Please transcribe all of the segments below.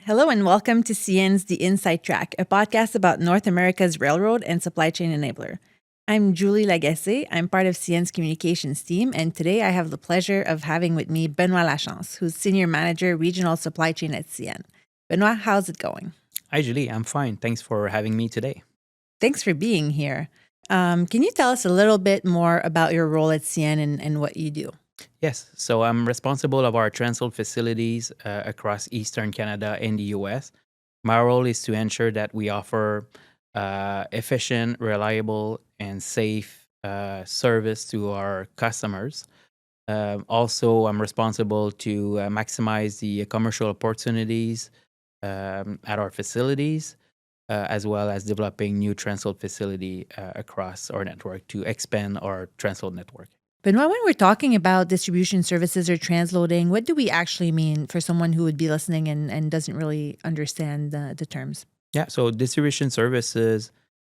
Hello and welcome to CN's The Inside Track, a podcast about North America's railroad and supply chain enabler. I'm Julie Lagacé. I'm part of CN's communications team, and today I have the pleasure of having with me Benoit Lachance, who's Senior Manager, Regional Supply Chain at CN. Benoit, how's it going? Hi, Julie. I'm fine. Thanks for having me today. Thanks for being here. Can you tell us a little bit more about your role at CN and what you do? Yes, so I'm responsible of our transload facilities across Eastern Canada and the US. My role is to ensure that we offer efficient, reliable, and safe service to our customers. Also, I'm responsible to maximize the commercial opportunities at our facilities, as well as developing new transload facility across our network to expand our transload network. Benoit, when we're talking about distribution services or transloading, what do we actually mean for someone who would be listening and doesn't really understand the terms? Yeah, so distribution services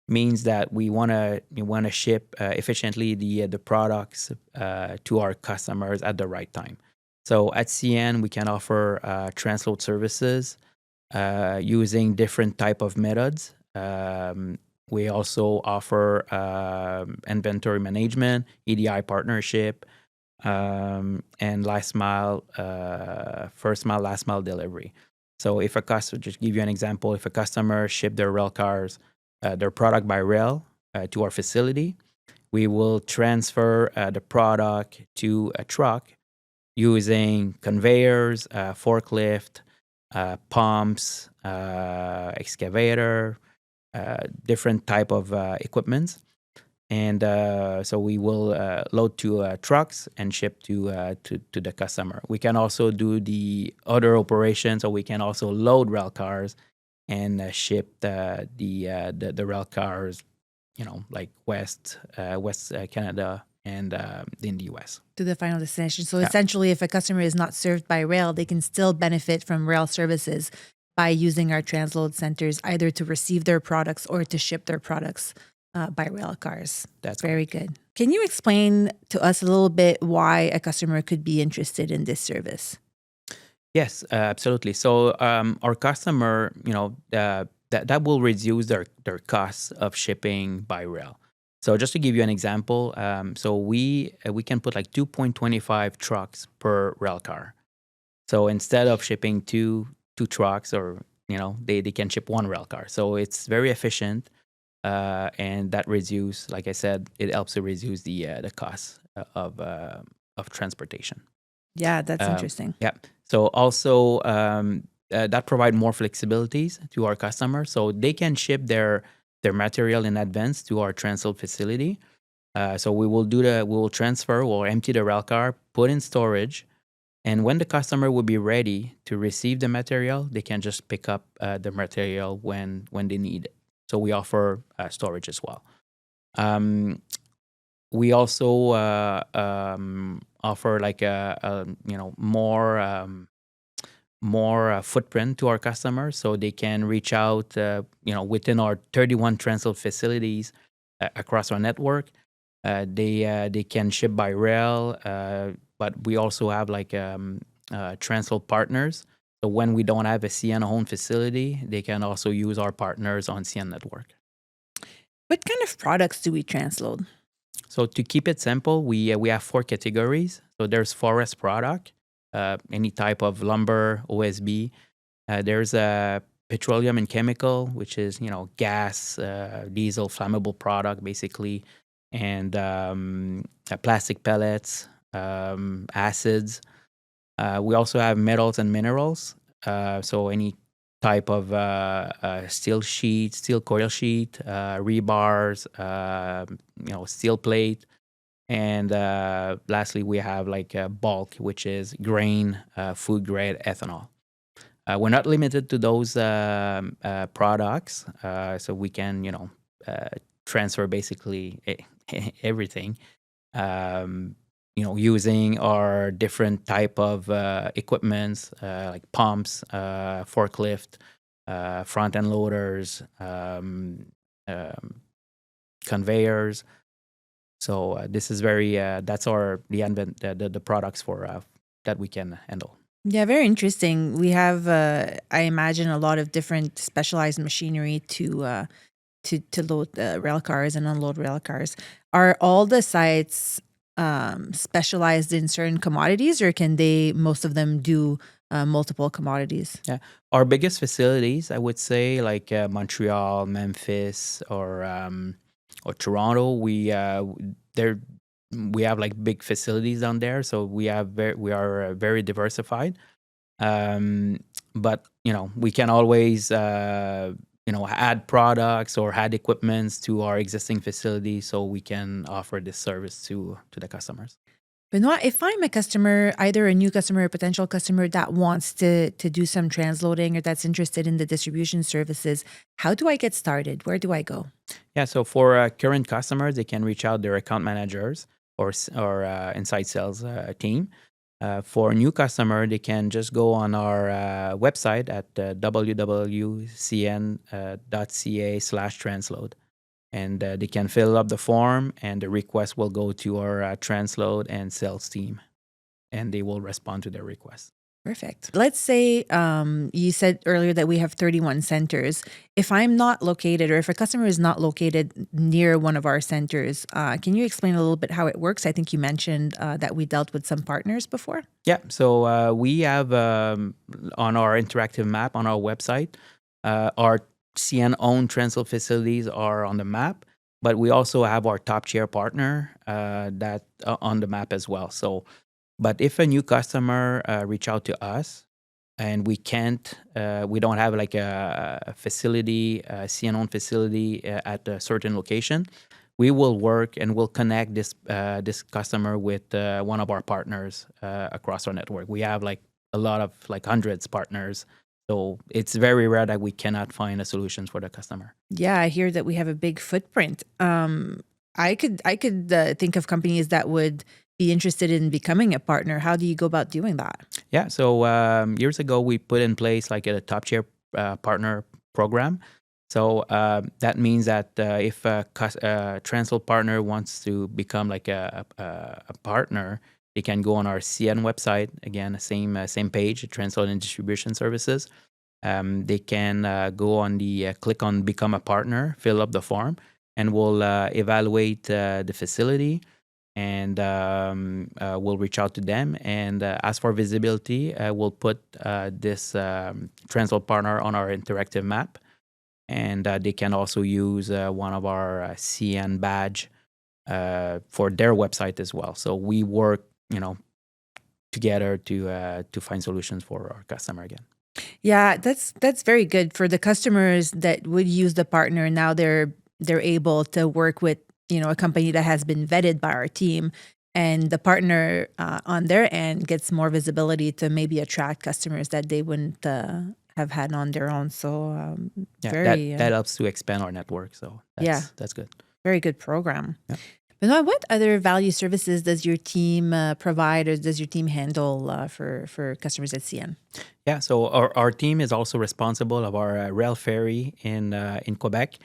means that we want to ship efficiently the products to our customers at the right time. So at CN, we can offer transload services using different type of methods. We also offer inventory management, EDI partnership, and last mile, first mile, last mile delivery. So if a customer, just give you an example, if a customer ship their rail cars, their product by rail to our facility, we will transfer the product to a truck using conveyors, forklift, pumps, excavator, different type of equipments. And so we will load to trucks and ship to the customer. We can also do the other operations, so we can also load rail cars and ship the rail cars, like West Canada and in the US. To the final destination. So Yeah. essentially, if a customer is not served by rail, they can still benefit from rail services by using our transload centers, either to receive their products or to ship their products by rail cars. That's Very good. Can you explain to us a little bit why a customer could be interested in this service? Yes, absolutely. So our customer, that will reduce their costs of shipping by rail. So just to give you an example, so we can put like 2.25 trucks per rail car. So instead of shipping two trucks, or they can ship one rail car. So it's very efficient, and that reduce, like I said, it helps to reduce the cost of transportation. Yeah, that's Um, interesting. yeah. So also that provide more flexibilities to our customers, so they can ship their material in advance to our transload facility. So we will transfer or empty the rail car, put in storage, and when the customer will be ready to receive the material, they can just pick up the material when they need it. So we offer storage as well. Um, we also offer like a more footprint to our customers, so they can reach out within our 31 transload facilities across our network. They can ship by rail, but we also have like transload partners. So when we don't have a CN owned facility, they can also use our partners on CN network. What kind of products do we transload? So to keep it simple, we have four categories. So there's forest product, any type of lumber, OSB. There's a petroleum and chemical, which is gas, diesel, flammable product basically, and plastic pellets, acids. We also have metals and minerals. So any type of steel sheet, steel coil sheet, rebars, steel plate. And lastly, we have like bulk, which is grain, food grade ethanol. We're not limited to those products, so we can, transfer basically everything. Using our different type of equipments like pumps, forklift, front end loaders, conveyors. So this is very that's our the products for that we can handle. Yeah, very interesting. We have, I imagine, a lot of different specialized machinery to load rail cars and unload rail cars. Are all the sites specialized in certain commodities, or can they most of them do multiple commodities? Yeah, our biggest facilities, I would say, like Montreal, Memphis, or Toronto. There we have like big facilities down there, so we are very diversified. Um, but we can always add products or add equipments to our existing facilities, so we can offer this service to the customers. Benoit, if I'm a customer, either a new customer or potential customer that wants to do some transloading or that's interested in the distribution services, how do I get started? Where do I go? Yeah, so for current customers, they can reach out their account managers or inside sales team. For a new customer, they can just go on our website at www.cn.ca/transload, and they can fill up the form, and the request will go to our transload and sales team, and they will respond to their request. Perfect. Let's say you said earlier that we have 31 centers. If I'm not located, or if a customer is not located near one of our centers, can you explain a little bit how it works? I think you mentioned that we dealt with some partners before. Yeah, so we have on our interactive map on our website, our CN-owned transload facilities are on the map, but we also have our top tier partner that on the map as well. So, but if a new customer reach out to us and we don't have like a facility, a CN-owned facility at a certain location, we will work and we'll connect this customer with one of our partners across our network. We have like a lot of like hundreds partners, so it's very rare that we cannot find a solution for the customer. Yeah, I hear that we have a big footprint. I could think of companies that would be interested in becoming a partner. How do you go about doing that? Yeah, so years ago we put in place like a top tier partner program. So that means that if a transload partner wants to become like a partner, they can go on our CN website. Again, same page, transload and distribution services. They can go on the click on become a partner, fill up the form, and we'll evaluate the facility, and we'll reach out to them and ask for visibility. We'll put this transload partner on our interactive map, and they can also use one of our CN badge for their website as well. So we work, together to find solutions for our customer again. Yeah, that's very good for the customers that would use the partner. Now they're able to work with a company that has been vetted by our team, and the partner on their end gets more visibility to maybe attract customers that they wouldn't have had on their own. So Yeah, very that helps to expand our network. So that's good. very good program. Yeah. Benoit, what other value services does your team provide, or does your team handle for customers at CN? Yeah, so our team is also responsible of our rail ferry in Quebec.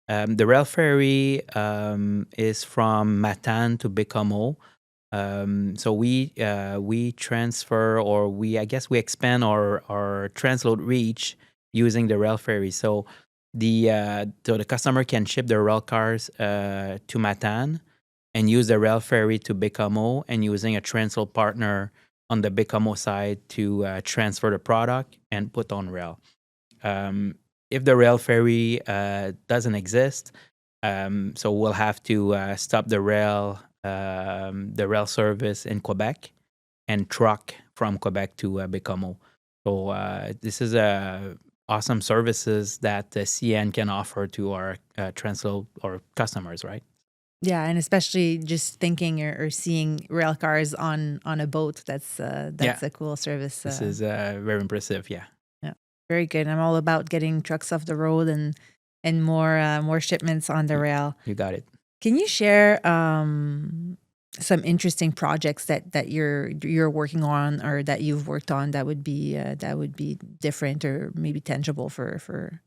The rail ferry is from Matane to Bécomo. So we transfer, or we expand our transload reach using the rail ferry. So the customer can ship their rail cars to Matane and use the rail ferry to Bécomo, and using a transload partner on the Bécomo side to transfer the product and put on rail. If the rail ferry doesn't exist, so we'll have to stop the rail service in Quebec and truck from Quebec to Bécomo. So this is awesome services that the CN can offer to our transload or customers, right? Yeah, and especially just thinking or seeing rail cars on a boat. That's a cool service. This is very impressive. Yeah. Yeah, very good. I'm all about getting trucks off the road and more shipments on the rail. You got it. Can you share some interesting projects that you're working on, or that you've worked on, that would be different or maybe tangible for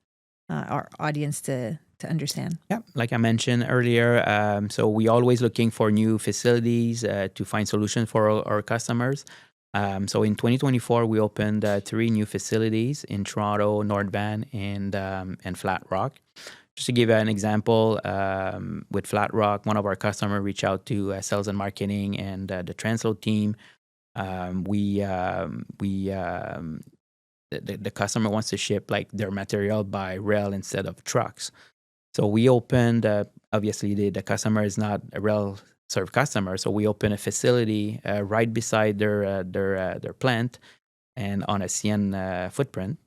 our audience to understand? Yeah, like I mentioned earlier, so we always looking for new facilities to find solutions for our customers. So in 2024, we opened 3 new facilities in Toronto, North Van, and Flat Rock. Just to give you an example, with Flat Rock, one of our customers reached out to sales and marketing and the transload team. The customer wants to ship like their material by rail instead of trucks. So we opened, obviously the customer is not a rail served customer. So we opened a facility right beside their plant and on a CN footprint.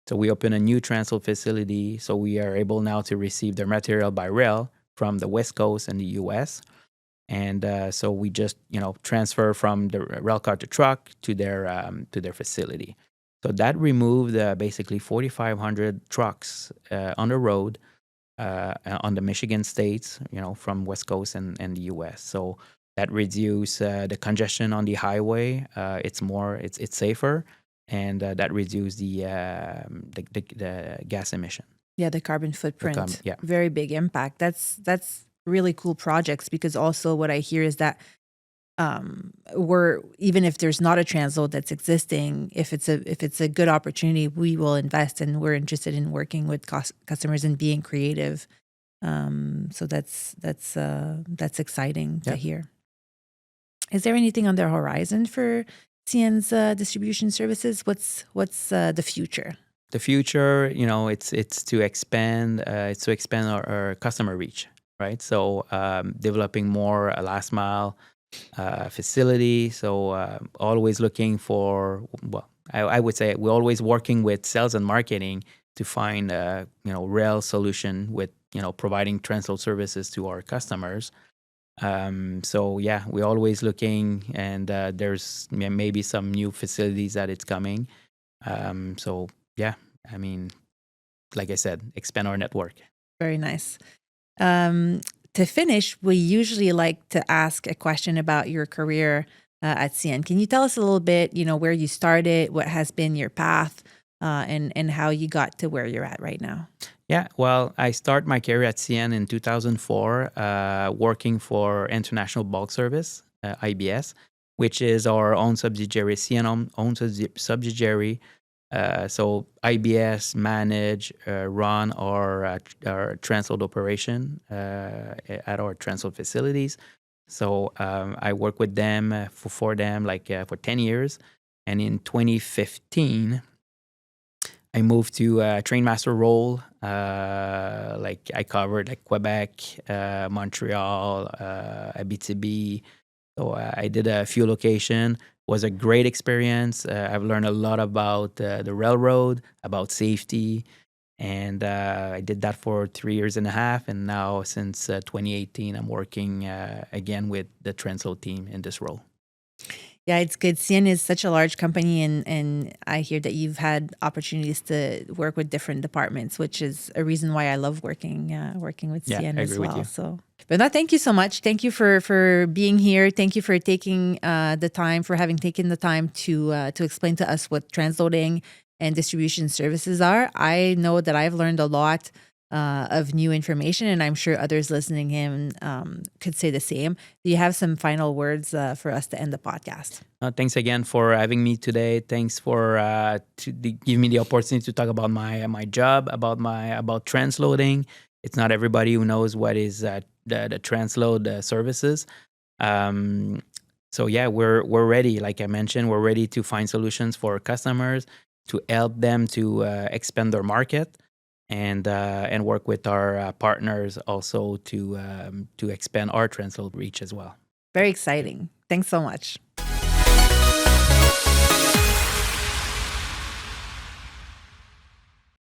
So we opened a new transload facility. So we are able now to receive their material by rail from the West Coast and the US. And so we just transfer from the rail car to truck to their facility. So that removed basically 4,500 trucks on the road on the Michigan states, from West Coast and the U.S. So that reduces the congestion on the highway. It's safer, and that reduces the gas emission. Yeah, the carbon footprint. Yeah. Very big impact. That's really cool projects, because also what I hear is that we're, even if there's not a transload that's existing, if it's a good opportunity, we will invest, and we're interested in working with customers and being creative. So that's exciting to hear. Is there anything on the horizon for CN's distribution services? What's the future? The future, it's to expand. It's to expand our customer reach, right? So developing more last mile facility. So always looking for, I would say we're always working with sales and marketing to find rail solution with providing transload services to our customers. So yeah, we're always looking, and there's maybe some new facilities that it's coming. So yeah, I mean, like I said, expand our network. Very nice. To finish, we usually like to ask a question about your career at CN. Can you tell us a little bit, where you started, what has been your path, and how you got to where you're at right now? Yeah, well, I started my career at CN in 2004, working for International Bulk Service, IBS, which is our own subsidiary, CN own subsidiary. So IBS manage, run our transload operation at our transload facilities. So I worked with them for 10 years. And in 2015, I moved to a train master role. I covered Quebec, Montreal, Abitibi. So I did a few locations. Was a great experience. I've learned a lot about the railroad, about safety, and I did that for 3 years and a half. And now, since 2018, I'm working again with the transload team in this role. Yeah, it's good. CN is such a large company, and I hear that you've had opportunities to work with different departments, which is a reason why I love working with CN as well. So, Benoit, thank you so much. Thank you for being here. Thank you for taking having taken the time to explain to us what transloading and distribution services are. I know that I've learned a lot of new information, and I'm sure others listening in could say the same. Do you have some final words for us to end the podcast? Thanks again for having me today. Thanks for giving me the opportunity to talk about my job, about transloading. It's not everybody who knows what is the transload services. So yeah, we're ready. Like I mentioned, we're ready to find solutions for customers, to help them to expand their market, and work with our partners also to expand our transload reach as well. Very exciting. Thanks so much.